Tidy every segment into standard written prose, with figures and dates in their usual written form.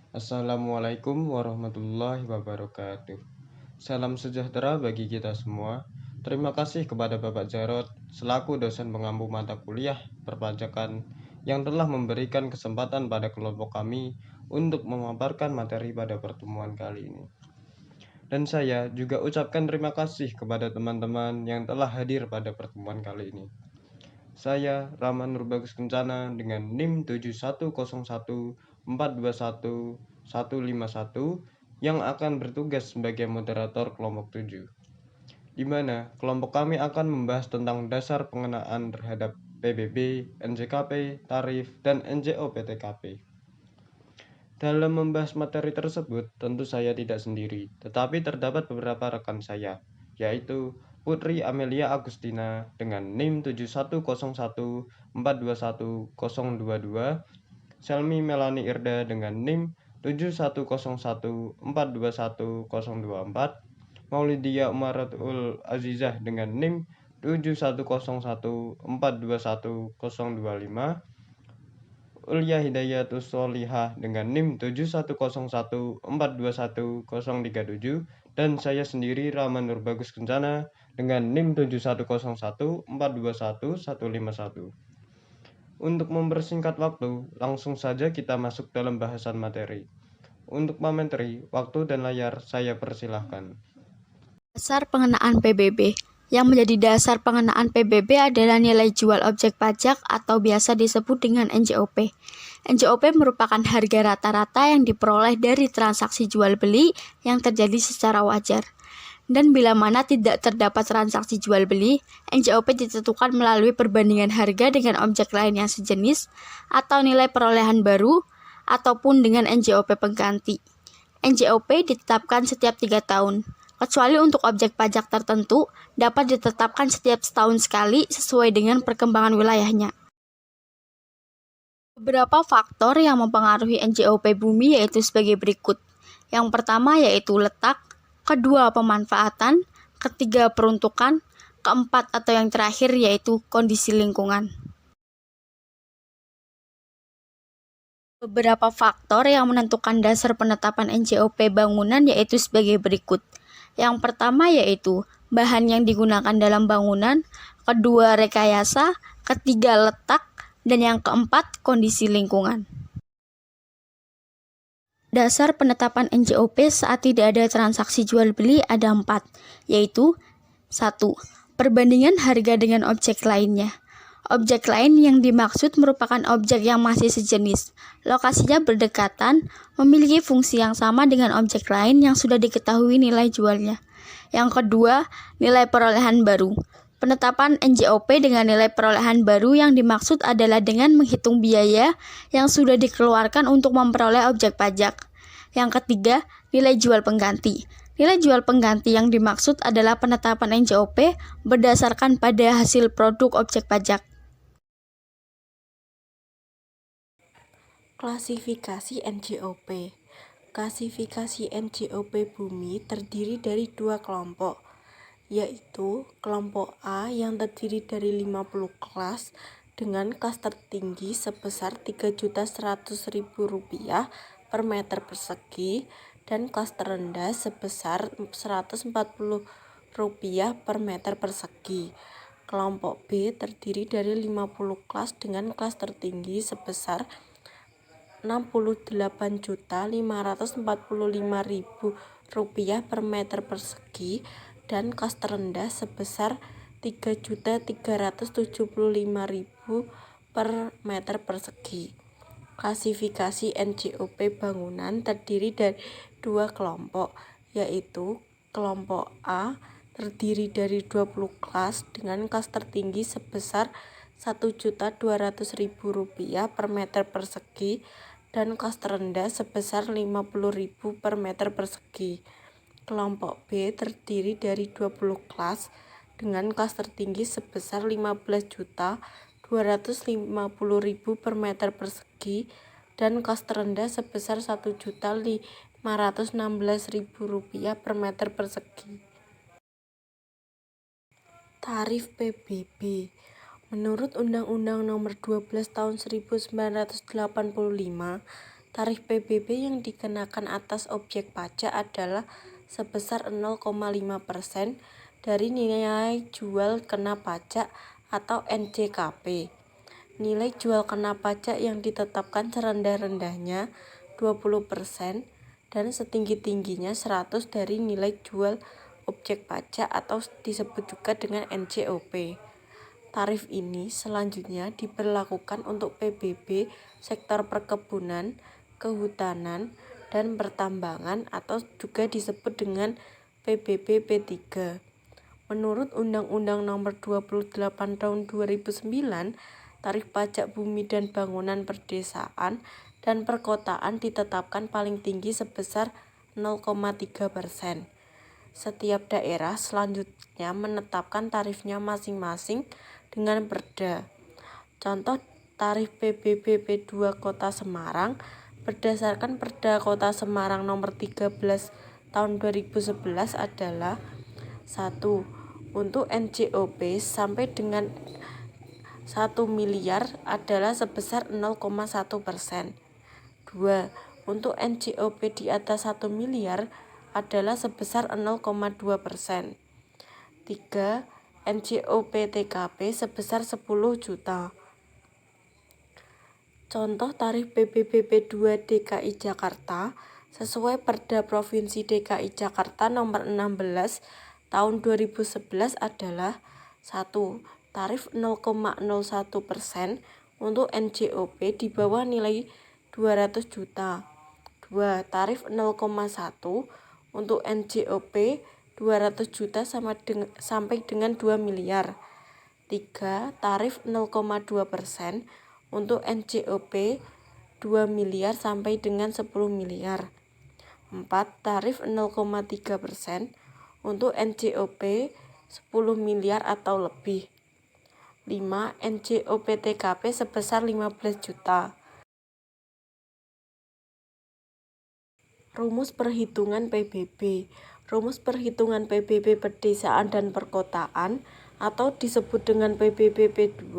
Assalamualaikum warahmatullahi wabarakatuh. Salam sejahtera bagi kita semua. Terima kasih kepada Bapak Jarod selaku dosen pengampu mata kuliah perpajakan yang telah memberikan kesempatan pada kelompok kami untuk memaparkan materi pada pertemuan kali ini. Dan saya juga ucapkan terima kasih kepada teman-teman yang telah hadir pada pertemuan kali ini. Saya Rama Nurbagus Kencana dengan NIM 7101421 yang akan bertugas sebagai moderator kelompok 7, di mana kelompok kami akan membahas tentang dasar pengenaan terhadap PBB, NJKP, tarif, dan NJO PTKP. Dalam membahas materi tersebut, tentu saya tidak sendiri, tetapi terdapat beberapa rekan saya, yaitu Putri Amelia Agustina dengan NIM 71014210022, Selmi Melani Irda dengan NIM 71014210024, Maulidia Umaratul Azizah dengan NIM 71014210025, Ulia Hidayatus Solihah dengan NIM 71014210037, dan saya sendiri Rahman Nurbagus Kencana dengan NIM 71014211151. Untuk mempersingkat waktu, langsung saja kita masuk dalam bahasan materi. Untuk pemateri, waktu dan layar saya persilahkan. Dasar pengenaan PBB. Yang menjadi dasar pengenaan PBB adalah nilai jual objek pajak atau biasa disebut dengan NJOP. NJOP merupakan harga rata-rata yang diperoleh dari transaksi jual beli yang terjadi secara wajar. Dan bila mana tidak terdapat transaksi jual beli, NJOP ditentukan melalui perbandingan harga dengan objek lain yang sejenis atau nilai perolehan baru ataupun dengan NJOP pengganti. NJOP ditetapkan setiap 3 tahun. Kecuali untuk objek pajak tertentu, dapat ditetapkan setiap setahun sekali sesuai dengan perkembangan wilayahnya. Beberapa faktor yang mempengaruhi NJOP bumi yaitu sebagai berikut. Yang pertama yaitu letak, kedua pemanfaatan, ketiga peruntukan, keempat atau yang terakhir yaitu kondisi lingkungan. Beberapa faktor yang menentukan dasar penetapan NJOP bangunan yaitu sebagai berikut. Yang pertama yaitu bahan yang digunakan dalam bangunan, kedua rekayasa, ketiga letak, dan yang keempat kondisi lingkungan. Dasar penetapan NJOP saat tidak ada transaksi jual beli ada 4, yaitu 1. Perbandingan harga dengan objek lainnya. Objek lain yang dimaksud merupakan objek yang masih sejenis, lokasinya berdekatan, memiliki fungsi yang sama dengan objek lain yang sudah diketahui nilai jualnya. Yang kedua, nilai perolehan baru. Penetapan NJOP dengan nilai perolehan baru yang dimaksud adalah dengan menghitung biaya yang sudah dikeluarkan untuk memperoleh objek pajak. Yang ketiga, nilai jual pengganti. Nilai jual pengganti yang dimaksud adalah penetapan NJOP berdasarkan pada hasil produk objek pajak. Klasifikasi NJOP. Klasifikasi NJOP bumi terdiri dari 2 kelompok, yaitu kelompok A yang terdiri dari 50 kelas dengan kelas tertinggi sebesar Rp3.100.000 per meter persegi dan kelas terendah sebesar Rp140 per meter persegi. Kelompok B terdiri dari 50 kelas dengan kelas tertinggi sebesar Rp68.545.000 per meter persegi dan kelas terendah sebesar Rp3.375.000 per meter persegi. Klasifikasi NJOP bangunan terdiri dari 2 kelompok, yaitu kelompok A terdiri dari 20 kelas dengan kelas tertinggi sebesar Rp1.200.000 per meter persegi dan kelas terendah sebesar Rp50.000 per meter persegi. Kelompok B terdiri dari 20 kelas dengan kelas tertinggi sebesar Rp15.250.000 per meter persegi dan kelas terendah sebesar Rp1.516.000 per meter persegi. Tarif PBB. Menurut Undang-Undang Nomor 12 Tahun 1985, tarif PBB yang dikenakan atas objek pajak adalah sebesar 0,5% dari nilai jual kena pajak atau NJKP. Nilai jual kena pajak yang ditetapkan serendah-rendahnya 20% dan setinggi-tingginya 100 dari nilai jual objek pajak atau disebut juga dengan NJOP. Tarif ini selanjutnya diberlakukan untuk PBB sektor perkebunan, kehutanan, dan pertambangan atau juga disebut dengan PBB P3. Menurut Undang-Undang Nomor 28 Tahun 2009, tarif pajak bumi dan bangunan perdesaan dan perkotaan ditetapkan paling tinggi sebesar 0,3%. Setiap daerah selanjutnya menetapkan tarifnya masing-masing dengan perda. Contoh tarif PBB P2 Kota Semarang berdasarkan Perda Kota Semarang Nomor 13 Tahun 2011 adalah 1. Untuk NJOP sampai dengan 1 miliar adalah sebesar 0,1%. 2. Untuk NJOP di atas 1 miliar adalah sebesar 0,2%. 3. NJOP TKP sebesar 10 juta. Contoh tarif PBB P2 DKI Jakarta sesuai Perda Provinsi DKI Jakarta Nomor 16 Tahun 2011 adalah 1. Tarif 0,01% untuk NJOP di bawah nilai 200 juta. 2. Tarif 0,1 untuk NJOP 200 juta sampai dengan 2 miliar. 3. Tarif 0,2% untuk NJOP 2 miliar sampai dengan 10 miliar. 4. Tarif 0,3% untuk NJOP 10 miliar atau lebih. 5. NJOP TKP sebesar 15 juta. Rumus perhitungan PBB. Rumus perhitungan PBB pedesaan dan perkotaan atau disebut dengan PBB P2.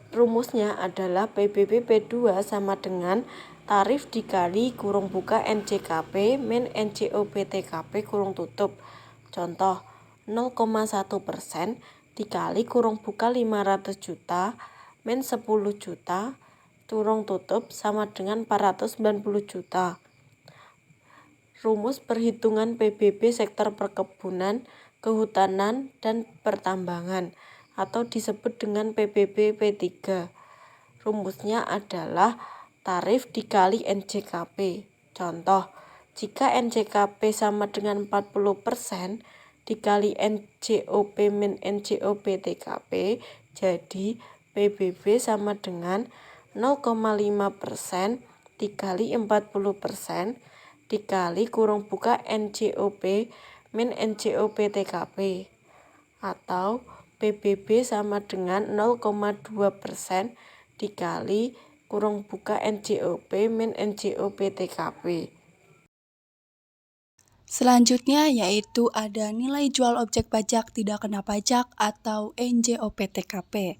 Rumusnya adalah PBB P2 sama dengan tarif dikali kurung buka NJKP min NJOP TKP kurung tutup. Contoh 0,1% dikali kurung buka 500 juta min 10 juta kurung tutup sama dengan 490 juta. Rumus perhitungan PBB sektor perkebunan, kehutanan, dan pertambangan atau disebut dengan PBB P3. Rumusnya adalah tarif dikali NJKP. Contoh, jika NJKP sama dengan 40% dikali NJOP min NJOP TKP, jadi PBB sama dengan 0,5% dikali 40% dikali kurung buka NJOP min NJOP TKP, atau PBB sama dengan 0,2% dikali kurung buka NJOP min NJOP TKP. Selanjutnya yaitu ada nilai jual objek pajak tidak kena pajak atau NJOP TKP.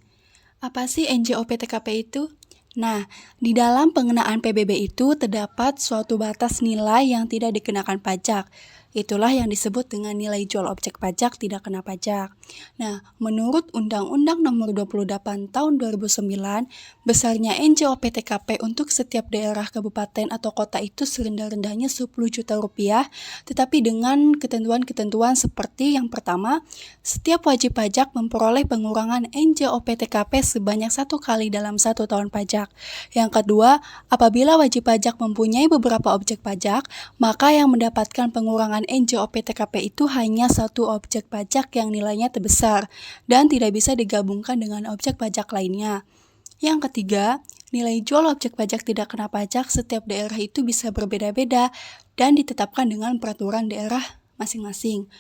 Apa sih NJOP TKP itu? Nah, di dalam pengenaan PBB itu terdapat suatu batas nilai yang tidak dikenakan pajak. Itulah yang disebut dengan nilai jual objek pajak tidak kena pajak. Nah, menurut Undang-Undang Nomor 28 Tahun 2009, besarnya NJOP TKP untuk setiap daerah kabupaten atau kota itu serendah-rendahnya 10 juta rupiah, tetapi dengan ketentuan-ketentuan seperti yang pertama, setiap wajib pajak memperoleh pengurangan NJOP TKP sebanyak 1 kali dalam 1 tahun pajak. Yang kedua, apabila wajib pajak mempunyai beberapa objek pajak, maka yang mendapatkan pengurangan NJOP TKP itu hanya satu objek pajak yang nilainya terbesar dan tidak bisa digabungkan dengan objek pajak lainnya. Yang ketiga, nilai jual objek pajak tidak kena pajak setiap daerah itu bisa berbeda-beda dan ditetapkan dengan peraturan daerah masing-masing.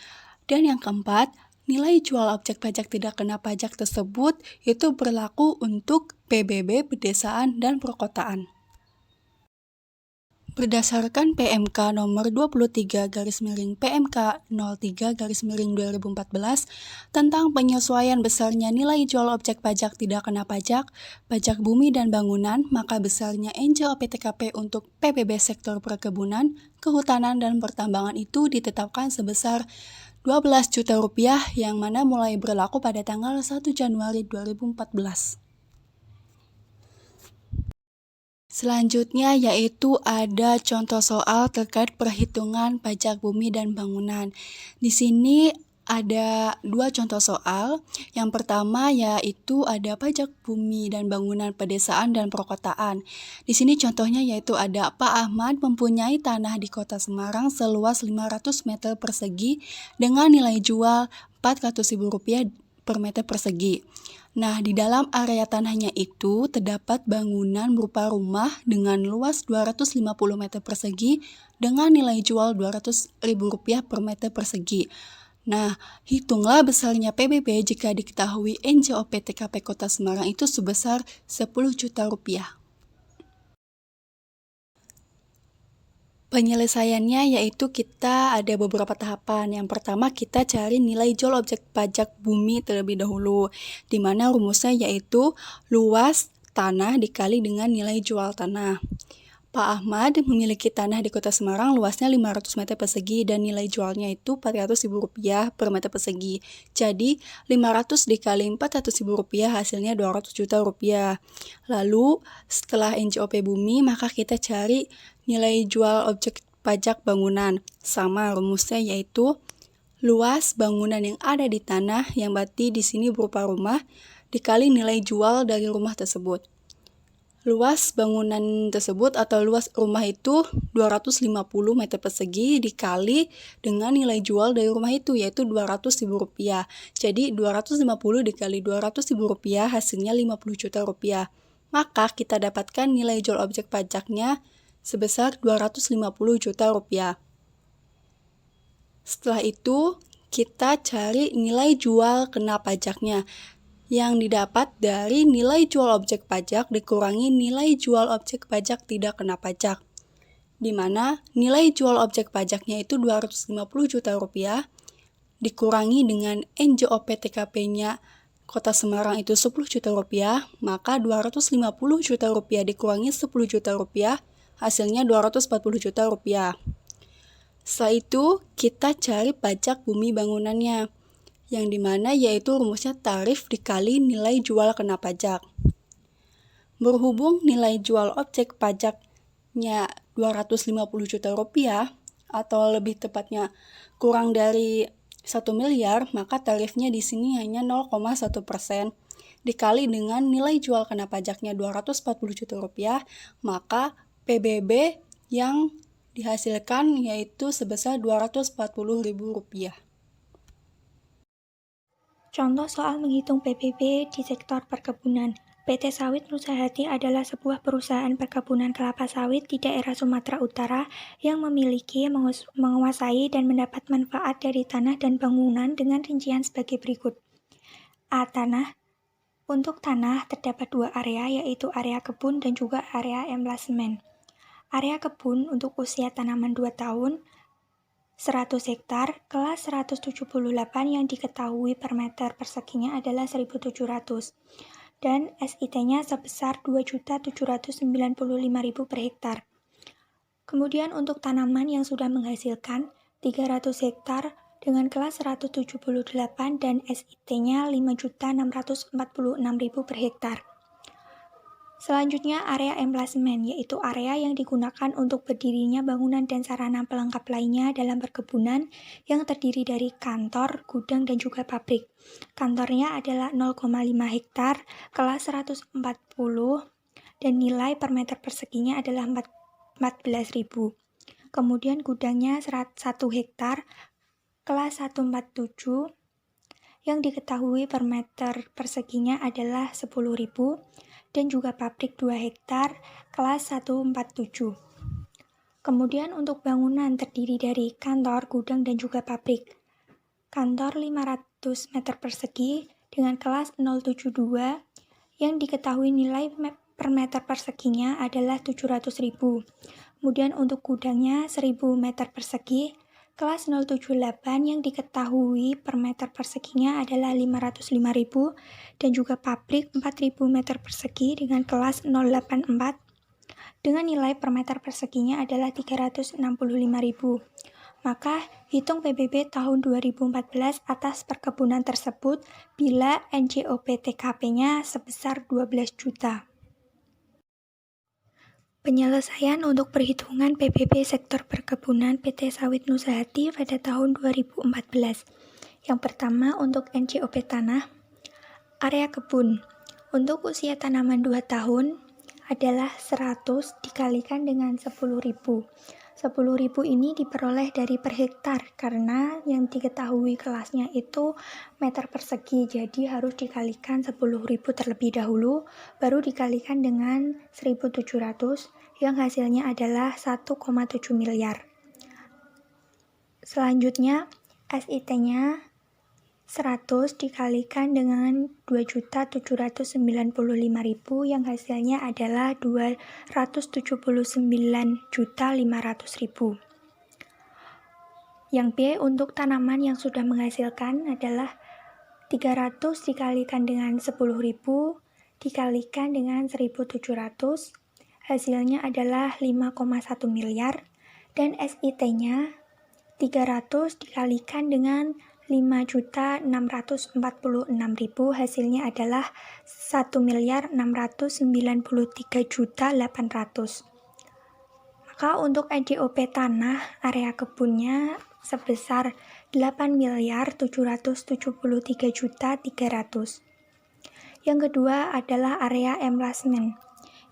Dan yang keempat, nilai jual objek pajak tidak kena pajak tersebut itu berlaku untuk PBB pedesaan dan perkotaan. Berdasarkan PMK nomor 23/PMK 03/2014 tentang penyesuaian besarnya nilai jual objek pajak tidak kena pajak bumi dan bangunan, maka besarnya NJOP TKP untuk PPB sektor perkebunan, kehutanan, dan pertambangan itu ditetapkan sebesar Rp12 juta yang mana mulai berlaku pada tanggal 1 Januari 2014. Selanjutnya yaitu ada contoh soal terkait perhitungan pajak bumi dan bangunan. Di sini ada dua contoh soal. Yang pertama yaitu ada pajak bumi dan bangunan pedesaan dan perkotaan. Di sini contohnya yaitu ada Pak Ahmad mempunyai tanah di Kota Semarang seluas 500 meter persegi dengan nilai jual Rp400.000 per meter persegi. Nah, di dalam area tanahnya itu terdapat bangunan berupa rumah dengan luas 250 meter persegi dengan nilai jual Rp200.000 per meter persegi. Nah, hitunglah besarnya PBB jika diketahui NJOP TKP Kota Semarang itu sebesar Rp10 juta. Penyelesaiannya yaitu kita ada beberapa tahapan. Yang pertama kita cari nilai jual objek pajak bumi terlebih dahulu, di mana rumusnya yaitu luas tanah dikali dengan nilai jual tanah. Pak Ahmad memiliki tanah di Kota Semarang luasnya 500 meter persegi dan nilai jualnya itu Rp400.000 per meter persegi. Jadi 500 dikali Rp400.000 hasilnya Rp200 juta. Lalu setelah NJOP bumi maka kita cari nilai jual objek pajak bangunan. Sama rumusnya yaitu luas bangunan yang ada di tanah yang berarti di sini berupa rumah dikali nilai jual dari rumah tersebut. Luas bangunan tersebut atau luas rumah itu 250 meter persegi dikali dengan nilai jual dari rumah itu yaitu Rp200.000. Jadi 250 dikali Rp200.000 hasilnya Rp50 juta. Maka kita dapatkan nilai jual objek pajaknya sebesar Rp250 juta. Setelah itu kita cari nilai jual kena pajaknya yang didapat dari nilai jual objek pajak dikurangi nilai jual objek pajak tidak kena pajak, di mana nilai jual objek pajaknya itu Rp250 juta dikurangi dengan NJOP TKP-nya Kota Semarang itu Rp10 juta, maka Rp250 juta dikurangi Rp10 juta, hasilnya Rp240 juta. Setelah itu kita cari pajak bumi bangunannya, yang dimana yaitu rumusnya tarif dikali nilai jual kena pajak. Berhubung nilai jual objek pajaknya Rp250 juta atau lebih tepatnya kurang dari 1 miliar, maka tarifnya di sini hanya 0,1% dikali dengan nilai jual kena pajaknya Rp240 juta, maka PBB yang dihasilkan yaitu sebesar Rp240.000. Contoh soal menghitung PBB di sektor perkebunan. PT Sawit Nusahati adalah sebuah perusahaan perkebunan kelapa sawit di daerah Sumatera Utara yang memiliki, menguasai, dan mendapat manfaat dari tanah dan bangunan dengan rincian sebagai berikut. A. Tanah. Untuk tanah terdapat dua area, yaitu area kebun dan juga area emplasemen. Area kebun untuk usia tanaman 2 tahun, 100 hektar, kelas 178 yang diketahui per meter perseginya adalah 1.700 dan SIT-nya sebesar 2.795.000 per hektar. Kemudian untuk tanaman yang sudah menghasilkan 300 hektar dengan kelas 178 dan SIT-nya 5.646.000 per hektar. Selanjutnya area emplasemen, yaitu area yang digunakan untuk berdirinya bangunan dan sarana pelengkap lainnya dalam perkebunan yang terdiri dari kantor, gudang, dan juga pabrik. Kantornya adalah 0,5 hektar, kelas 140, dan nilai per meter perseginya adalah 14.000. Kemudian gudangnya 1 hektar, kelas 147, yang diketahui per meter perseginya adalah 10.000, dan juga pabrik 2 hektar, kelas 147. Kemudian untuk bangunan terdiri dari kantor, gudang, dan juga pabrik. Kantor 500 meter persegi dengan kelas 072 yang diketahui nilai per meter perseginya adalah 700.000. Kemudian untuk gudangnya 1000 meter persegi, kelas 078 yang diketahui per meter perseginya adalah 505.000 dan juga pabrik 4000 meter persegi dengan kelas 084 dengan nilai per meter perseginya adalah 365.000. Maka hitung PBB tahun 2014 atas perkebunan tersebut bila NJOP TKP-nya sebesar 12 juta. Penyelesaian untuk perhitungan PBB sektor perkebunan PT Sawit Nusahati pada tahun 2014. Yang pertama untuk NJOP tanah, area kebun. Untuk usia tanaman 2 tahun adalah 100 dikalikan dengan 10.000. 10.000 ini diperoleh dari per hektar karena yang diketahui kelasnya itu meter persegi, jadi harus dikalikan 10.000 terlebih dahulu, baru dikalikan dengan 1.700 yang hasilnya adalah 1,7 miliar. Selanjutnya SIT-nya 100 dikalikan dengan 2.795.000 yang hasilnya adalah 279.500.000. Yang B untuk tanaman yang sudah menghasilkan adalah 300 dikalikan dengan 10.000 dikalikan dengan 1.700, hasilnya adalah 5,1 miliar dan SIT-nya 300 dikalikan dengan 5.646.000 hasilnya adalah 1.693.800.000. Maka untuk NJOP tanah area kebunnya sebesar 8.773.300. Yang kedua adalah area emplacement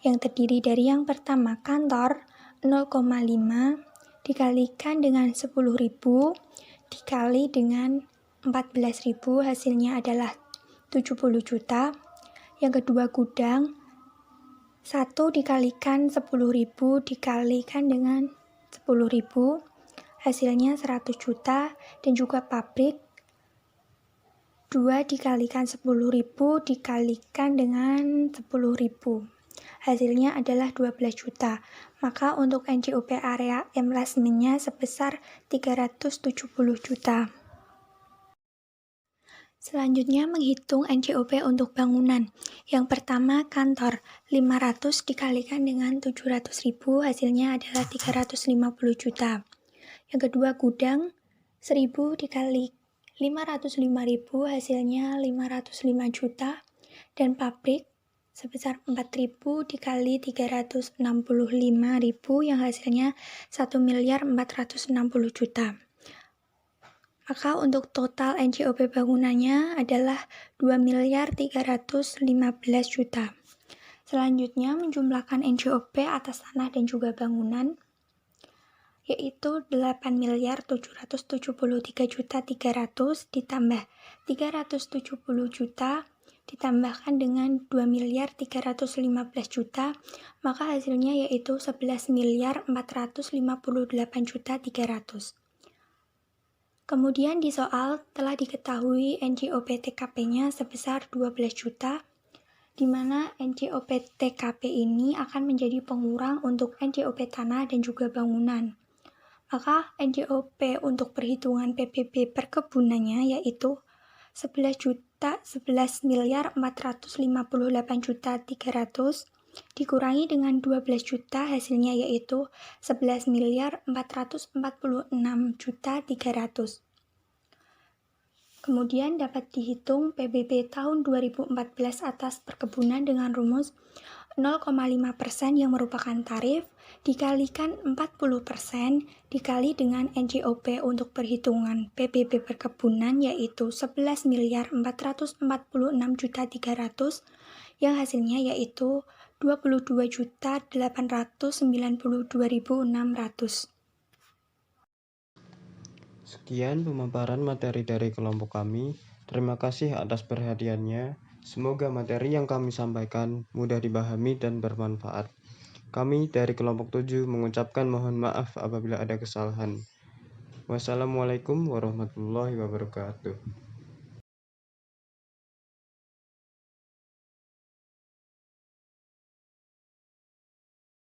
yang terdiri dari yang pertama kantor 0,5 dikalikan dengan 10.000 dikali dengan 14.000 hasilnya adalah 70 juta. Yang kedua gudang 1 dikalikan 10.000 dikalikan dengan 10.000 hasilnya 100 juta dan juga pabrik 2 dikalikan 10.000 dikalikan dengan 10.000 hasilnya adalah 12 juta. Maka untuk NJOP area emplacement-nya sebesar 370 juta. Selanjutnya menghitung NJOP untuk bangunan. Yang pertama kantor 500 dikalikan dengan 700.000 hasilnya adalah 350 juta. Yang kedua gudang 1000 dikali 505.000 hasilnya 505 juta dan pabrik sebesar 4.000 dikali 365.000 yang hasilnya 1.460 juta. Maka untuk total NJOP bangunannya adalah 2.315 juta. Selanjutnya menjumlahkan NJOP atas tanah dan juga bangunan yaitu 8.773.300 ditambah 370 juta ditambahkan dengan 2.315 juta, maka hasilnya yaitu 11.458.300. Kemudian di soal telah diketahui NJOP TKP-nya sebesar 12 juta, di mana NJOP TKP ini akan menjadi pengurang untuk NJOP tanah dan juga bangunan. Maka NJOP untuk perhitungan PBB perkebunannya yaitu 11.458.300 dikurangi dengan 12 juta hasilnya yaitu 11.446.300. Kemudian dapat dihitung PBB tahun 2014 atas perkebunan dengan rumus 0,5% yang merupakan tarif dikalikan 40% dikali dengan NJOP untuk perhitungan PBB perkebunan yaitu 11.446.300 yang hasilnya yaitu 22.892.600. Sekian pemaparan materi dari kelompok kami. Terima kasih atas perhatiannya. Semoga materi yang kami sampaikan mudah dipahami dan bermanfaat. Kami dari kelompok 7 mengucapkan mohon maaf apabila ada kesalahan. Wassalamualaikum warahmatullahi wabarakatuh.